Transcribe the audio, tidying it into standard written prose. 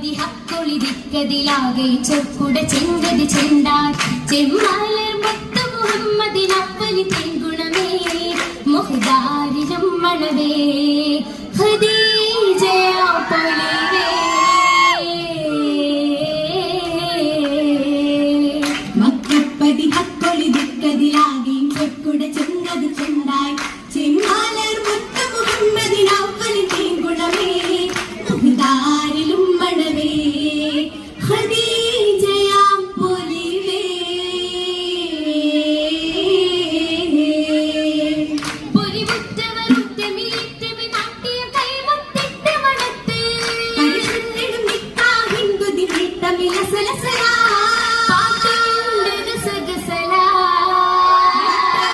മക്കപ്പതി ഹക്കൊളിരിക്കതിലാകെ ചൊക്കുട ചെങ്കതി ചെണ്ടാൻ ചെമ്മാലർ മുത്തു മുഹമ്മദിനപ്പലി തെങ്കുണമേ മുഹദാരിനം മണവേ ഖദീജയാ പൊലിവേ മക്കപ്പതി ഹക്കൊളിരിക്കതിലാകെ ചൊക്കുട ചെങ്കതി ചെണ്ടാൻ